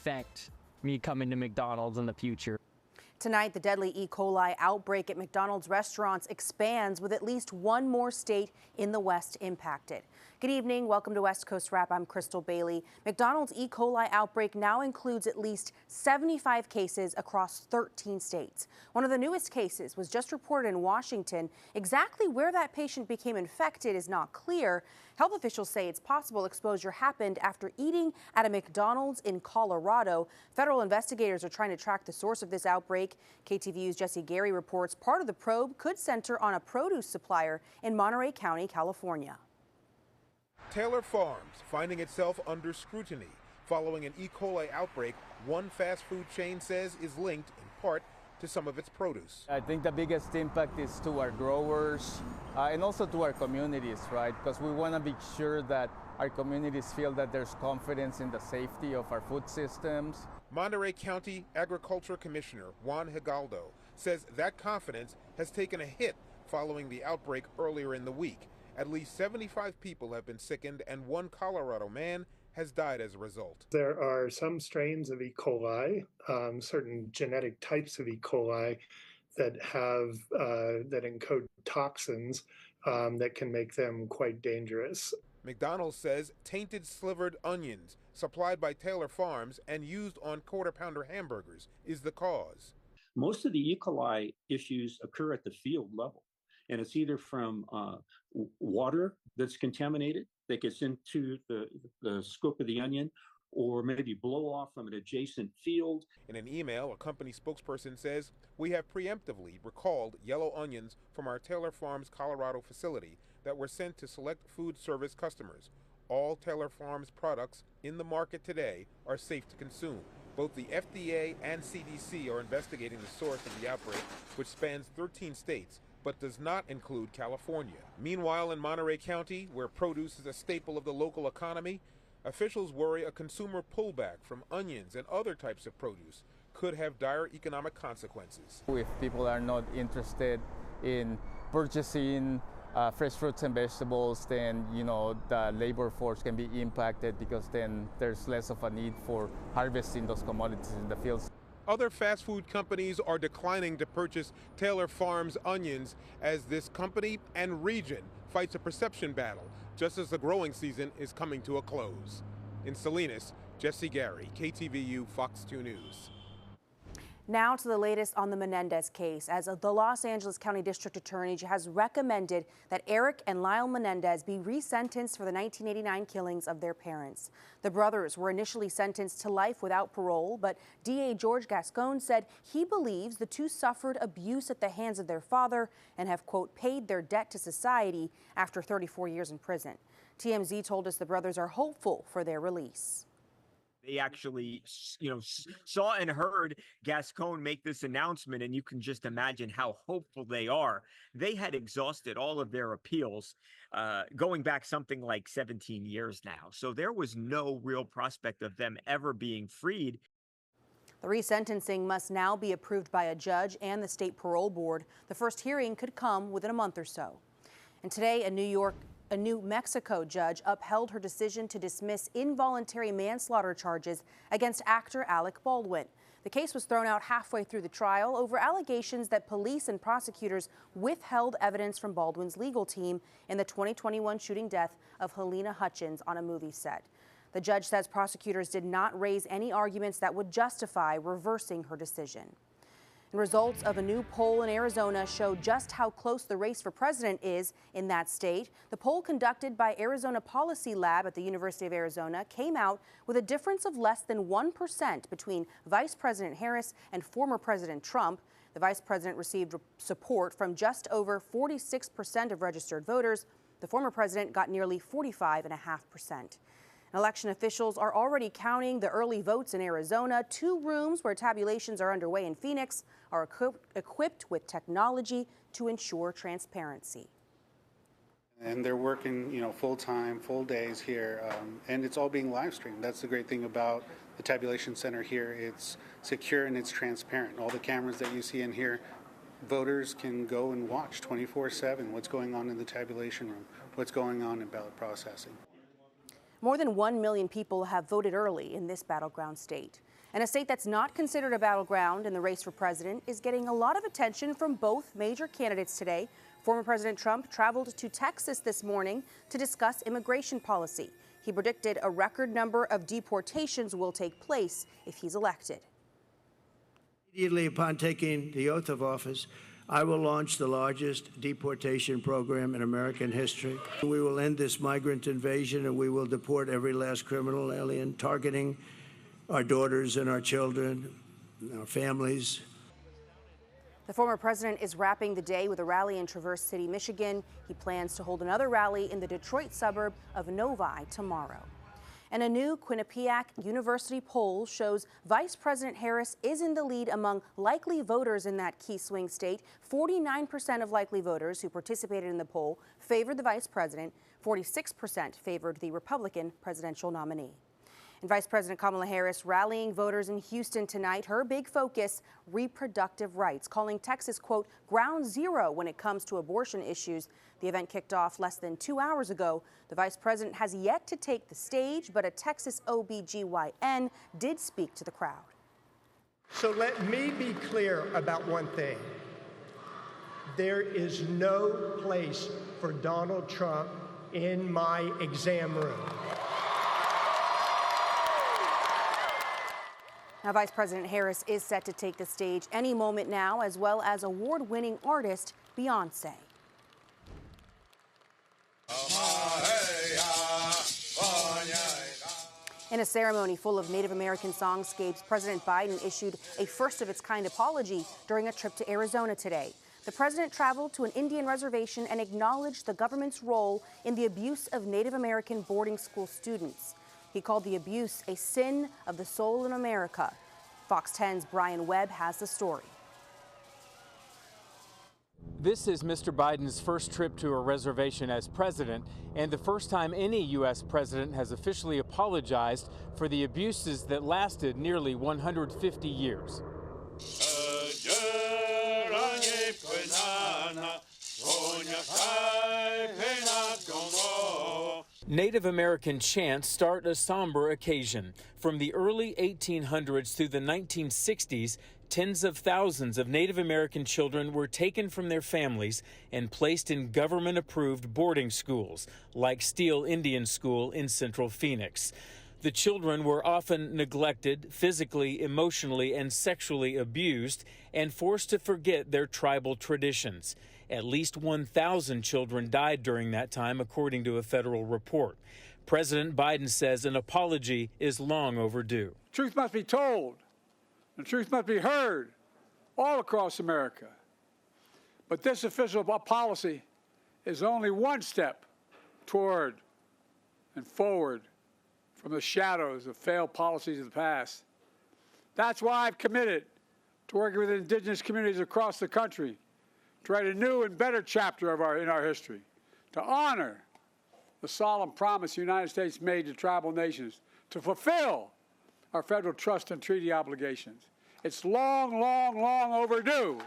affect me coming to McDonald's in the future. Tonight, the deadly E. coli outbreak at McDonald's restaurants expands with at least one more state in the West impacted. Good evening. Welcome to West Coast Wrap. I'm Crystal Bailey. McDonald's E. coli outbreak now includes at least 75 cases across 13 states. One of the newest cases was just reported in Washington. Exactly where that patient became infected is not clear. Health officials say it's possible exposure happened after eating at a McDonald's in Colorado. Federal investigators are trying to track the source of this outbreak. KTVU's Jesse Gary reports part of the probe could center on a produce supplier in Monterey County, California. Taylor Farms finding itself under scrutiny following an E. coli outbreak one fast food chain says is linked in part to some of its produce. I think the biggest impact is to our growers and also to our communities, right? Because we want to be sure that our communities feel that there's confidence in the safety of our food systems. Monterey County Agriculture Commissioner Juan Higaldo says that confidence has taken a hit following the outbreak earlier in the week. At least 75 people have been sickened and one Colorado man has died as a result. There are some strains of E. coli, certain genetic types of E. coli that have that encode toxins that can make them quite dangerous. McDonald's says tainted slivered onions supplied by Taylor Farms and used on quarter-pounder hamburgers is the cause. Most of the E. coli issues occur at the field level, and it's either from water that's contaminated that gets into the scope of the onion, or maybe blow off from an adjacent field. In an email, a company spokesperson says, "We have preemptively recalled yellow onions from our Taylor Farms Colorado facility that were sent to select food service customers. All Taylor Farms products in the market today are safe to consume." Both the FDA and CDC are investigating the source of the outbreak, which spans 13 states, but does not include California. Meanwhile, in Monterey County, where produce is a staple of the local economy, officials worry a consumer pullback from onions and other types of produce could have dire economic consequences. If people are not interested in purchasing fresh fruits and vegetables, then the labor force can be impacted, because then there's less of a need for harvesting those commodities in the fields. Other fast food companies are declining to purchase Taylor Farms onions as this company and region fights a perception battle just as the growing season is coming to a close. In Salinas, Jesse Gary, KTVU Fox 2 News. Now to the latest on the Menendez case, as the Los Angeles County District Attorney has recommended that Eric and Lyle Menendez be resentenced for the 1989 killings of their parents. The brothers were initially sentenced to life without parole, but DA George Gascon said he believes the two suffered abuse at the hands of their father and have, quote, paid their debt to society after 34 years in prison. TMZ told us the brothers are hopeful for their release. They actually, saw and heard Gascon make this announcement, and you can just imagine how hopeful they are. They had exhausted all of their appeals, going back something like 17 years now. So there was no real prospect of them ever being freed. The resentencing must now be approved by a judge and the state parole board. The first hearing could come within a month or so. And today, a New Mexico judge upheld her decision to dismiss involuntary manslaughter charges against actor Alec Baldwin. The case was thrown out halfway through the trial over allegations that police and prosecutors withheld evidence from Baldwin's legal team in the 2021 shooting death of Helena Hutchins on a movie set. The judge says prosecutors did not raise any arguments that would justify reversing her decision. Results of a new poll in Arizona show just how close the race for president is in that state. The poll conducted by Arizona Policy Lab at the University of Arizona came out with a difference of less than 1% between Vice President Harris and former President Trump. The vice president received support from just over 46% of registered voters. The former president got nearly 45.5%. Election officials are already counting the early votes in Arizona. 2 rooms where tabulations are underway in Phoenix are equipped with technology to ensure transparency. And they're working, full time, full days here, and it's all being live streamed. That's the great thing about the tabulation center here. It's secure and it's transparent. All the cameras that you see in here, voters can go and watch 24/7 what's going on in the tabulation room, what's going on in ballot processing. More than 1 million people have voted early in this battleground state. And a state that's not considered a battleground in the race for president is getting a lot of attention from both major candidates today. Former President Trump traveled to Texas this morning to discuss immigration policy. He predicted a record number of deportations will take place if he's elected. Immediately upon taking the oath of office, I will launch the largest deportation program in American history. We will end this migrant invasion, and we will deport every last criminal alien, targeting our daughters and our children, our families. The former president is wrapping the day with a rally in Traverse City, Michigan. He plans to hold another rally in the Detroit suburb of Novi tomorrow. And a new Quinnipiac University poll shows Vice President Harris is in the lead among likely voters in that key swing state. 49% of likely voters who participated in the poll favored the vice president. 46% favored the Republican presidential nominee. And Vice President Kamala Harris rallying voters in Houston tonight. Her big focus, reproductive rights, calling Texas, quote, ground zero when it comes to abortion issues. The event kicked off less than 2 hours ago. The vice president has yet to take the stage, but a Texas OBGYN did speak to the crowd. So let me be clear about one thing. There is no place for Donald Trump in my exam room. Now, Vice President Harris is set to take the stage any moment now, as well as award-winning artist Beyonce. In a ceremony full of Native American songscapes, President Biden issued a first-of-its-kind apology during a trip to Arizona today. The president traveled to an Indian reservation and acknowledged the government's role in the abuse of Native American boarding school students. He called the abuse a sin of the soul in America. Fox 10's Brian Webb has the story. This is Mr. Biden's first trip to a reservation as president, and the first time any U.S. president has officially apologized for the abuses that lasted nearly 150 years. Native American chants start a somber occasion. From the early 1800s through the 1960s, tens of thousands of Native American children were taken from their families and placed in government-approved boarding schools, like Steele Indian School in Central Phoenix. The children were often neglected, physically, emotionally, and sexually abused, and forced to forget their tribal traditions. At least 1,000 children died during that time, according to a federal report. President Biden says an apology is long overdue. Truth must be told. The truth must be heard all across America. But this official policy is only one step toward and forward from the shadows of failed policies of the past. That's why I've committed to working with indigenous communities across the country to write a new and better chapter in our history, to honor the solemn promise the United States made to tribal nations, to fulfill our federal trust and treaty obligations. It's long, long, long overdue.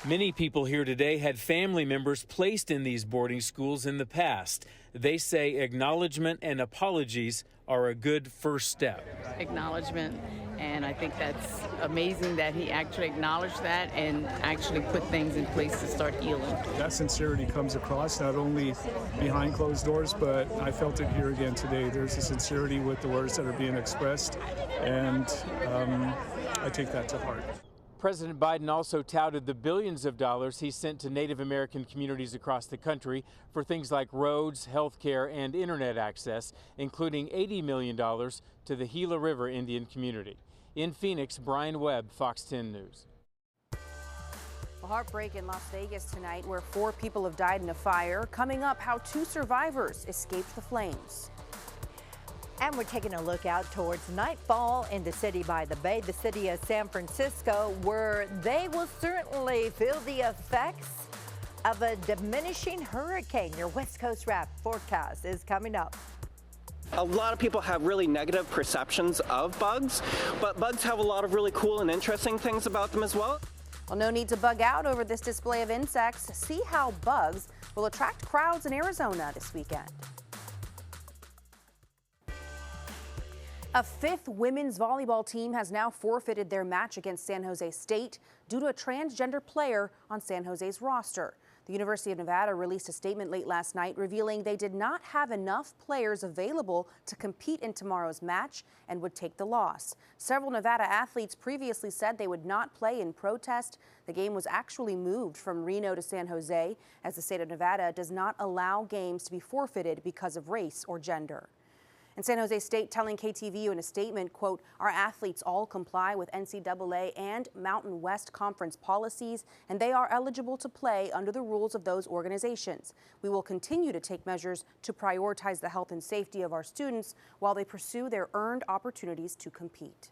Many people here today had family members placed in these boarding schools in the past. They say acknowledgement and apologies are a good first step. Acknowledgement, and I think that's amazing that he actually acknowledged that and actually put things in place to start healing. That sincerity comes across not only behind closed doors, but I felt it here again today. There's a sincerity with the words that are being expressed, and I take that to heart. President Biden also touted the billions of dollars he sent to Native American communities across the country for things like roads, health care, and internet access, including $80 million to the Gila River Indian community. In Phoenix, Brian Webb, Fox 10 News. A heartbreak in Las Vegas tonight, where 4 people have died in a fire. Coming up, how 2 survivors escaped the flames. And we're taking a look out towards nightfall in the city by the bay, the city of San Francisco, where they will certainly feel the effects of a diminishing hurricane. Your West Coast Wrap forecast is coming up. A lot of people have really negative perceptions of bugs, but bugs have a lot of really cool and interesting things about them as well. Well, no need to bug out over this display of insects. See how bugs will attract crowds in Arizona this weekend. A fifth women's volleyball team has now forfeited their match against San Jose State due to a transgender player on San Jose's roster. The University of Nevada released a statement late last night revealing they did not have enough players available to compete in tomorrow's match and would take the loss. Several Nevada athletes previously said they would not play in protest. The game was actually moved from Reno to San Jose, as the state of Nevada does not allow games to be forfeited because of race or gender. And San Jose State telling KTVU in a statement, quote, "Our athletes all comply with NCAA and Mountain West Conference policies, and they are eligible to play under the rules of those organizations. We will continue to take measures to prioritize the health and safety of our students while they pursue their earned opportunities to compete."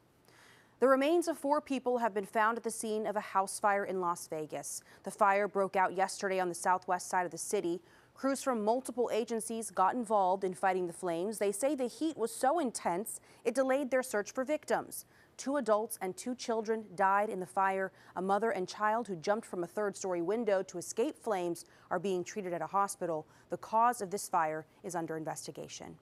The remains of 4 people have been found at the scene of a house fire in Las Vegas. The fire broke out yesterday on the southwest side of the city. Crews from multiple agencies got involved in fighting the flames. They say the heat was so intense, it delayed their search for victims. 2 adults and 2 children died in the fire. A mother and child who jumped from a 3rd-story window to escape flames are being treated at a hospital. The cause of this fire is under investigation.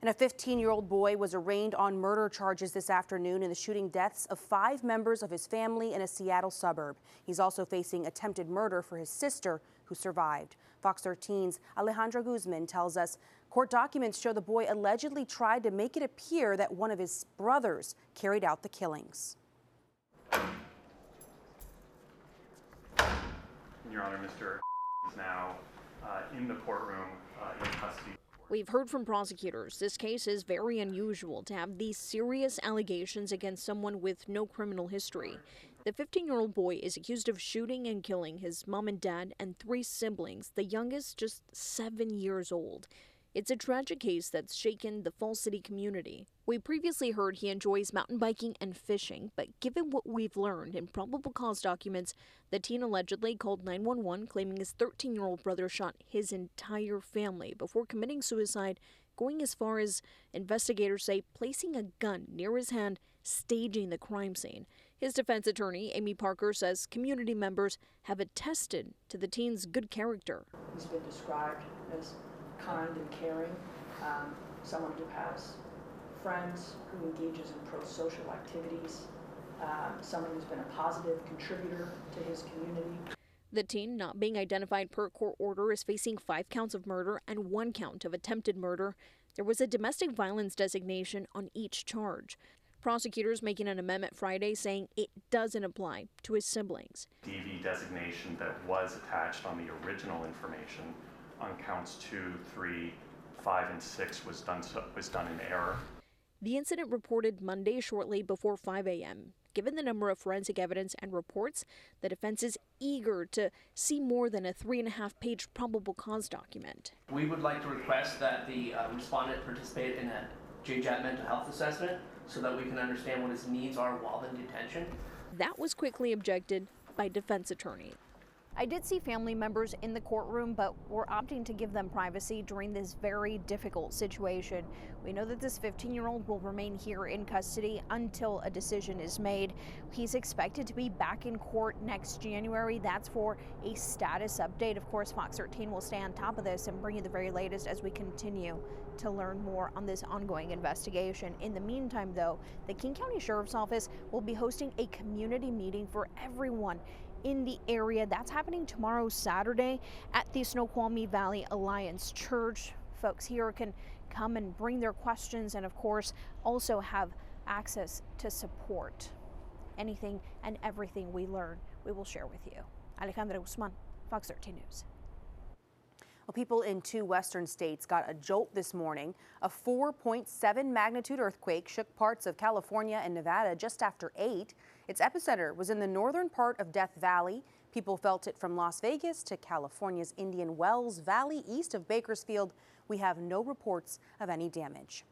And a 15-year-old boy was arraigned on murder charges this afternoon in the shooting deaths of 5 members of his family in a Seattle suburb. He's also facing attempted murder for his sister, who survived. Fox 13's Alejandra Guzman tells us court documents show the boy allegedly tried to make it appear that one of his brothers carried out the killings. Your Honor, Mr. is now in the courtroom in custody. We've heard from prosecutors this case is very unusual to have these serious allegations against someone with no criminal history. The 15-year-old boy is accused of shooting and killing his mom and dad and 3 siblings, the youngest just 7 years old. It's a tragic case that's shaken the Falls City community. We previously heard he enjoys mountain biking and fishing, but given what we've learned in probable cause documents, the teen allegedly called 911 claiming his 13-year-old brother shot his entire family before committing suicide, going as far as investigators say placing a gun near his hand, staging the crime scene. His defense attorney, Amy Parker, says community members have attested to the teen's good character. He's been described as kind and caring, someone who has friends, who engages in pro-social activities, someone who's been a positive contributor to his community. The teen, not being identified per court order, is facing 5 counts of murder and 1 count of attempted murder. There was a domestic violence designation on each charge. Prosecutors making an amendment Friday saying it doesn't apply to his siblings. DV designation that was attached on the original information on counts 2, 3, 5, and 6 was done in error. The incident reported Monday shortly before 5 a.m. Given the number of forensic evidence and reports, the defense is eager to see more than a 3.5-page probable cause document. We would like to request that the respondent participate in a JJAT mental health assessment so that we can understand what his needs are while in detention. That was quickly objected by defense attorney. I did see family members in the courtroom, but we're opting to give them privacy during this very difficult situation. We know that this 15-year-old will remain here in custody until a decision is made. He's expected to be back in court next January. That's for a status update. Of course, Fox 13 will stay on top of this and bring you the very latest as we continue to learn more on this ongoing investigation. In the meantime, though, the King County Sheriff's Office will be hosting a community meeting for everyone in the area. That's happening tomorrow, Saturday, at the Snoqualmie Valley Alliance Church. Folks here can come and bring their questions and, of course, also have access to support. Anything and everything we learn, we will share with you. Alejandra Guzman, Fox 13 News. Well, people in 2 western states got a jolt this morning. A 4.7 magnitude earthquake shook parts of California and Nevada just after 8. Its epicenter was in the northern part of Death Valley. People felt it from Las Vegas to California's Indian Wells Valley east of Bakersfield. We have no reports of any damage.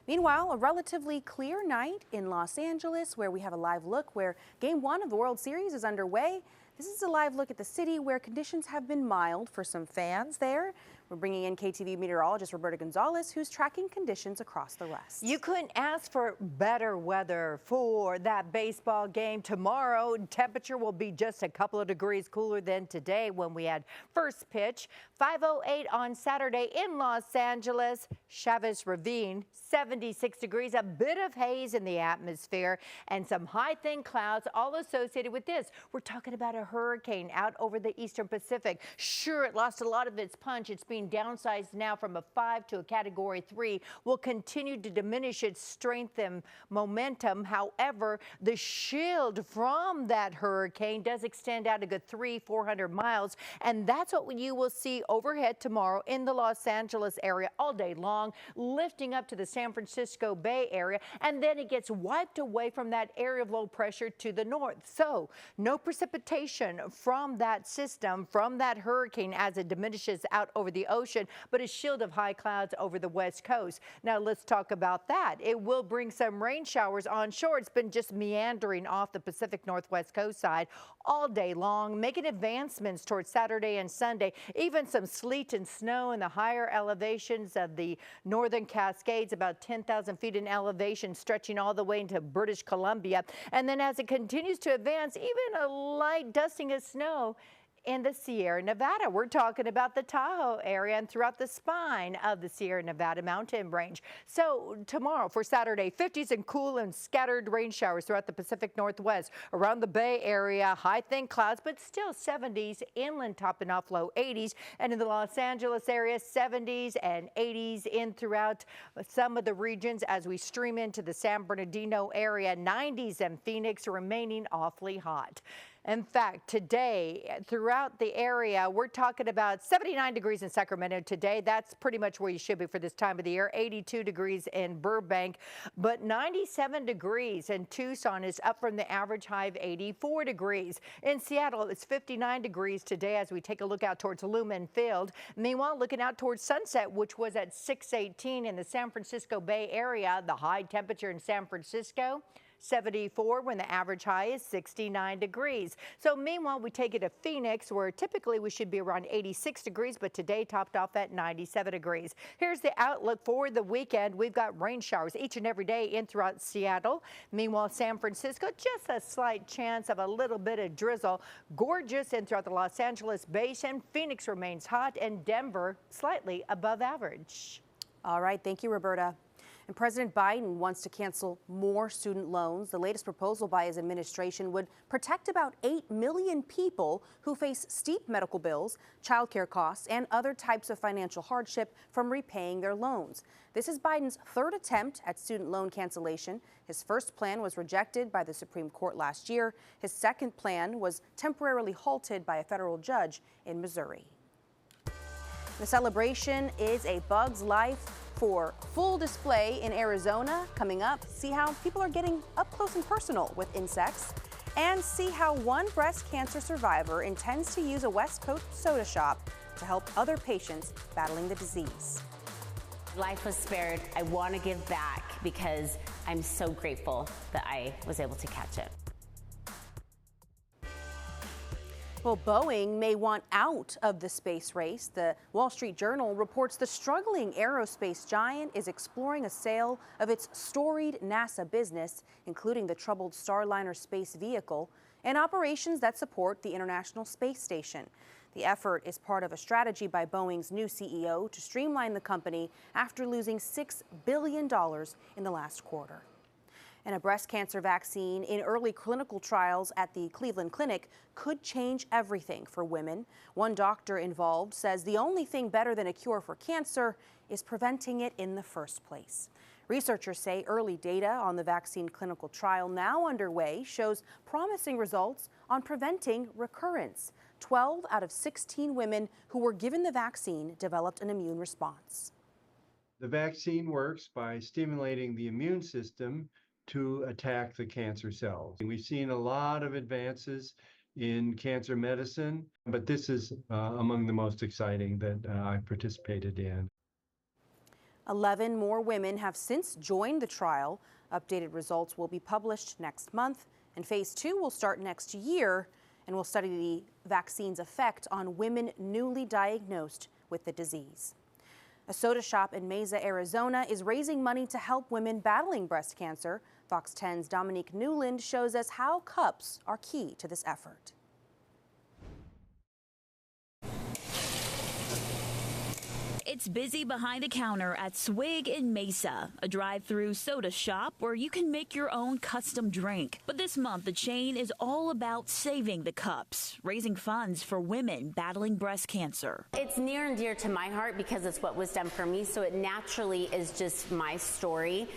Meanwhile, a relatively clear night in Los Angeles, where we have a live look where Game 1 of the World Series is underway. This is a live look at the city where conditions have been mild for some fans there. We're bringing in KTVU meteorologist Roberta Gonzalez, who's tracking conditions across the West. You couldn't ask for better weather for that baseball game tomorrow. Temperature will be just a couple of degrees cooler than today when we had first pitch. 5:08 on Saturday in Los Angeles. Chavez Ravine, 76 degrees, a bit of haze in the atmosphere and some high thin clouds all associated with this. We're talking about a hurricane out over the eastern Pacific. Sure, it lost a lot of its punch. It's being downsized now from a 5 to a Category 3. Will continue to diminish its strength and momentum. However, the shield from that hurricane does extend out a good 300-400 miles, and that's what you will see overhead tomorrow in the Los Angeles area all day long, lifting up to the San Francisco Bay Area, and then it gets wiped away from that area of low pressure to the north. So no precipitation from that system, from that hurricane as it diminishes out over the ocean, but a shield of high clouds over the west coast. Now let's talk about that. It will bring some rain showers onshore. It's been just meandering off the Pacific Northwest coast side all day long, making advancements towards Saturday and Sunday. Even some sleet and snow in the higher elevations of the northern Cascades, about 10,000 feet in elevation, stretching all the way into British Columbia. And then as it continues to advance, even a light dusting of snow in the Sierra Nevada. We're talking about the Tahoe area and throughout the spine of the Sierra Nevada mountain range. So tomorrow for Saturday, 50s and cool and scattered rain showers throughout the Pacific Northwest. Around the Bay Area, high thin clouds, but still 70s, inland topping off low 80s. And in the Los Angeles area, 70s and 80s in throughout some of the regions as we stream into the San Bernardino area. 90s and Phoenix remaining awfully hot. In fact, today, throughout the area, we're talking about 79 degrees in Sacramento today. That's pretty much where you should be for this time of the year. 82 degrees in Burbank, but 97 degrees in Tucson is up from the average high of 84 degrees. In Seattle, it's 59 degrees today as we take a look out towards Lumen Field. Meanwhile, looking out towards sunset, which was at 6:18 in the San Francisco Bay Area, the high temperature in San Francisco, 74 when the average high is 69 degrees. So meanwhile, we take it to Phoenix where typically we should be around 86 degrees, but today topped off at 97 degrees. Here's the outlook for the weekend. We've got rain showers each and every day in throughout Seattle. Meanwhile, San Francisco, just a slight chance of a little bit of drizzle. Gorgeous in throughout the Los Angeles basin. Phoenix remains hot and Denver slightly above average. All right, thank you, Roberta. And President Biden wants to cancel more student loans. The latest proposal by his administration would protect about 8 million people who face steep medical bills, childcare costs, and other types of financial hardship from repaying their loans. This is Biden's third attempt at student loan cancellation. His first plan was rejected by the Supreme Court last year. His second plan was temporarily halted by a federal judge in Missouri. The celebration is a Bug's Life for full display in Arizona coming up. See how people are getting up close and personal with insects, and see how one breast cancer survivor intends to use a West Coast soda shop to help other patients battling the disease. Life was spared. I want to give back because I'm so grateful that I was able to catch it. Well, Boeing may want out of the space race. The Wall Street Journal reports the struggling aerospace giant is exploring a sale of its storied NASA business, including the troubled Starliner space vehicle and operations that support the International Space Station. The effort is part of a strategy by Boeing's new CEO to streamline the company after losing $6 billion in the last quarter. And a breast cancer vaccine in early clinical trials at the Cleveland Clinic could change everything for women. One doctor involved says the only thing better than a cure for cancer is preventing it in the first place. Researchers say early data on the vaccine clinical trial now underway shows promising results on preventing recurrence. 12 out of 16 women who were given the vaccine developed an immune response. The vaccine works by stimulating the immune system to attack the cancer cells. We've seen a lot of advances in cancer medicine, but this is among the most exciting that I've participated in. 11 more women have since joined the trial. Updated results will be published next month, and phase 2 will start next year. and will study the vaccine's effect on women newly diagnosed with the disease. A soda shop in Mesa, Arizona is raising money to help women battling breast cancer. Fox 10's Dominique Newland shows us how cups are key to this effort. It's busy behind the counter at Swig in Mesa, a drive-through soda shop where you can make your own custom drink. But this month, the chain is all about saving the cups, raising funds for women battling breast cancer. It's near and dear to my heart because it's what was done for me, so it naturally is just my story.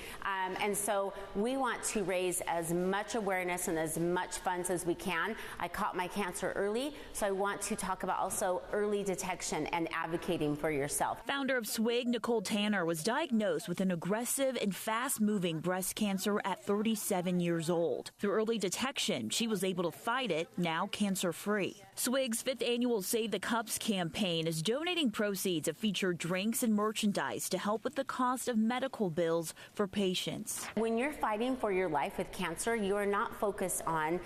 And so we want to raise as much awareness and as much funds as we can. I caught my cancer early, so I want to talk about also early detection and advocating for yourself. Founder of Swig, Nicole Tanner, was diagnosed with an aggressive and fast-moving breast cancer at 37 years old. Through early detection, she was able to fight it, now cancer-free. Swig's 5th annual Save the Cups campaign is donating proceeds of featured drinks and merchandise to help with the cost of medical bills for patients. When you're fighting for your life with cancer, you are not focused on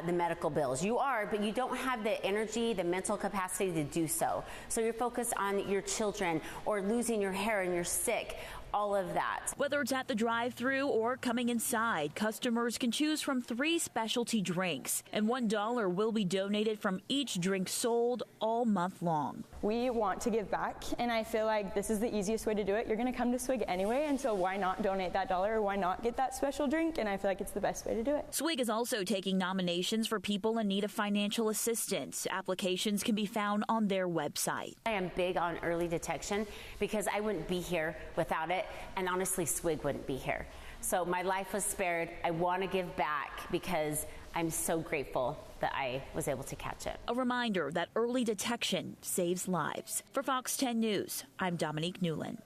the medical bills. You are, but you don't have the energy, the mental capacity to do so. So you're focused on your children or losing your hair and you're sick. All of that. Whether it's at the drive-thru or coming inside, customers can choose from 3 specialty drinks, and $1 will be donated from each drink sold all month long. We want to give back, and I feel like this is the easiest way to do it. You're going to come to Swig anyway, and so why not donate that $1 or why not get that special drink? And I feel like it's the best way to do it. Swig is also taking nominations for people in need of financial assistance. Applications can be found on their website. I am big on early detection because I wouldn't be here without it. And honestly, Swig wouldn't be here. So my life was spared. I want to give back because I'm so grateful that I was able to catch it. A reminder that early detection saves lives. For Fox 10 News, I'm Dominique Newland.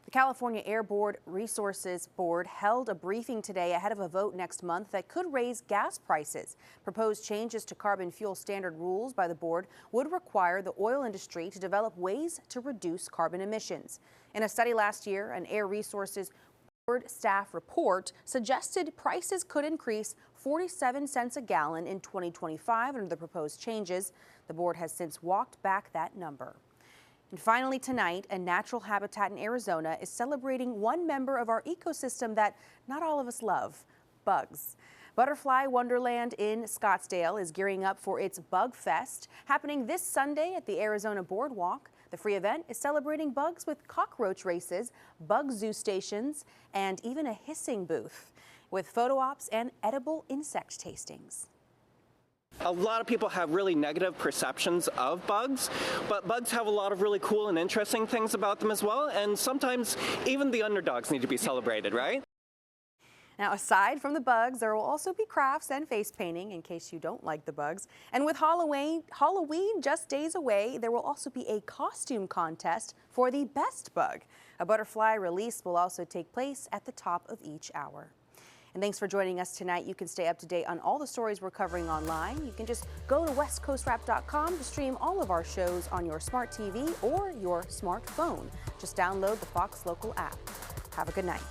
The California Air Board Resources Board held a briefing today ahead of a vote next month that could raise gas prices. Proposed changes to carbon fuel standard rules by the board would require the oil industry to develop ways to reduce carbon emissions. In a study last year, an Air Resources Board staff report suggested prices could increase 47 cents a gallon in 2025 under the proposed changes. The board has since walked back that number. And finally tonight, a natural habitat in Arizona is celebrating one member of our ecosystem that not all of us love, bugs. Butterfly Wonderland in Scottsdale is gearing up for its Bug Fest, happening this Sunday at the Arizona Boardwalk. The free event is celebrating bugs with cockroach races, bug zoo stations, and even a hissing booth, with photo ops and edible insect tastings. A lot of people have really negative perceptions of bugs, but bugs have a lot of really cool and interesting things about them as well, and sometimes even the underdogs need to be celebrated, right? Now, aside from the bugs, there will also be crafts and face painting in case you don't like the bugs. And with Halloween just days away, there will also be a costume contest for the best bug. A butterfly release will also take place at the top of each hour. And thanks for joining us tonight. You can stay up to date on all the stories we're covering online. You can just go to westcoastwrap.com to stream all of our shows on your smart TV or your smartphone. Just download the Fox Local app. Have a good night.